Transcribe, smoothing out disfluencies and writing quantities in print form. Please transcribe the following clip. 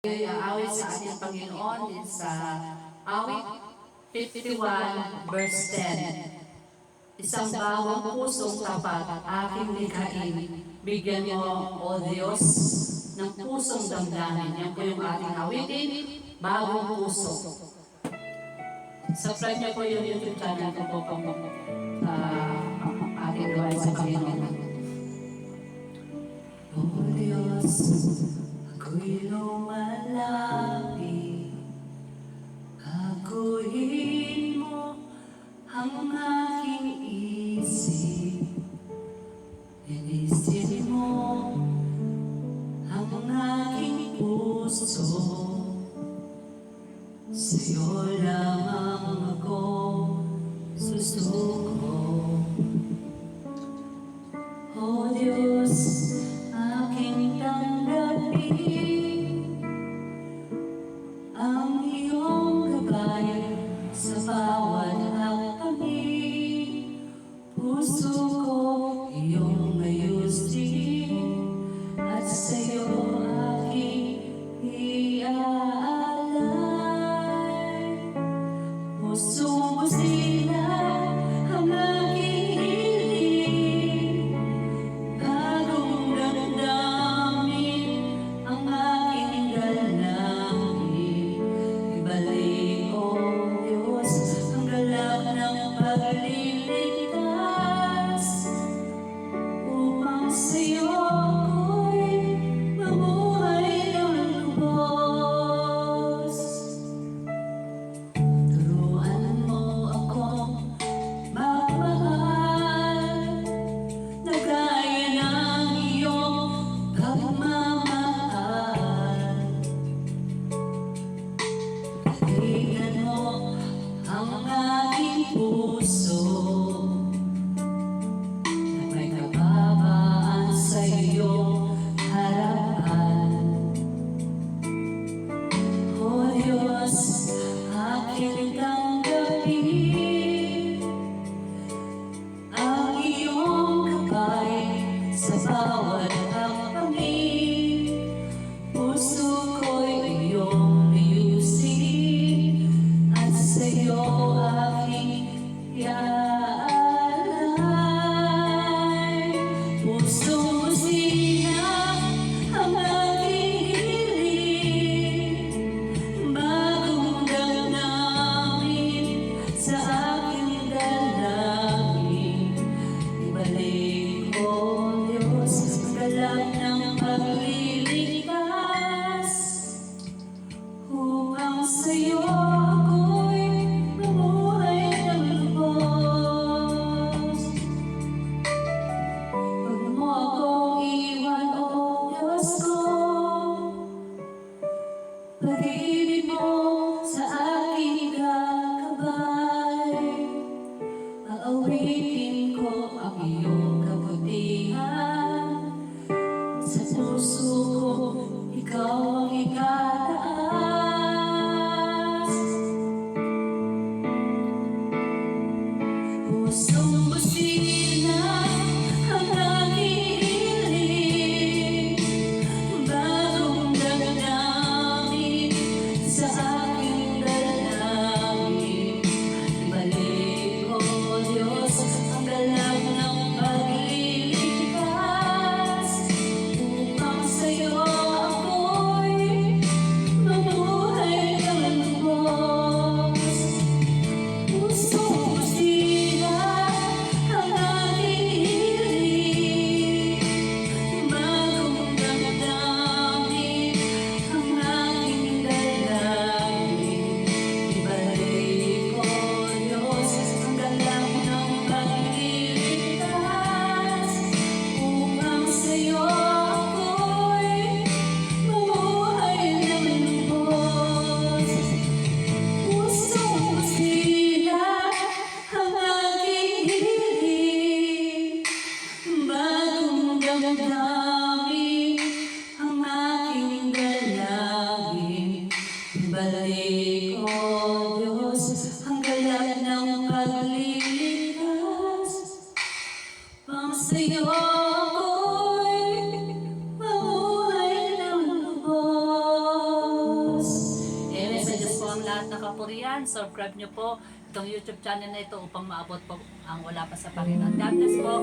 Tayo'y aawit sa ating Panginoon din sa awit 51 verse 10. Isang bagong pusong tapat aking likhain, bigyan mo, O Diyos, ng pusong damdamin. Yan po yung ating awitin, bagong puso. Subscribe niyo po yung YouTube channel ko po ating gawain sa Panginoon. O Diyos, ako'y lumalapit, ako'y mo ang aking isip, linisin mo ang aking puso, sa'yo lamang ako susuko. O Diyos, aking tanggapin ang iyong gabay sa bawat hakbangin. Puso ko iyong ayusin at sa'yo aking iaalay. Puso mo sila ang aking hiling, bagong damdamin ang aking dalangin. Ibalik, O Diyos, ang galak ng pagliligtas, upang sa'yo ako'y mamuhay ng lubos. Turuan mo akong magmahal na gaya ng iyong pagmamahal. Pagdigan mo ang aking puso na may kababaan sa iyong harapan. O Diyos, aking tanggapin ang iyong gabay sa bawat hakbangin. Puso ko'y iyong ayusin at sa'yo aking iaalay. Puso mo sila ang aking hiling, bagong damdamin sa aking dalangin. Ibalik, O Diyos, ang galak ng pagliligtas, upang sa'yo ako'y mamuhay ng lubos. Huwag mo akong iwan, O Diyos ko, pag-ibig mo sa aking kakabay. Aawitin ko ang iyong kabutihan, sa puso ko ikaw ang ikataas. Pusong busina ang aking hiling, bagong damdamin lahat ng kapurihan. Subscribe nyo po itong YouTube channel na ito upang maabot po ang wala pa sa Panginoon. God bless po.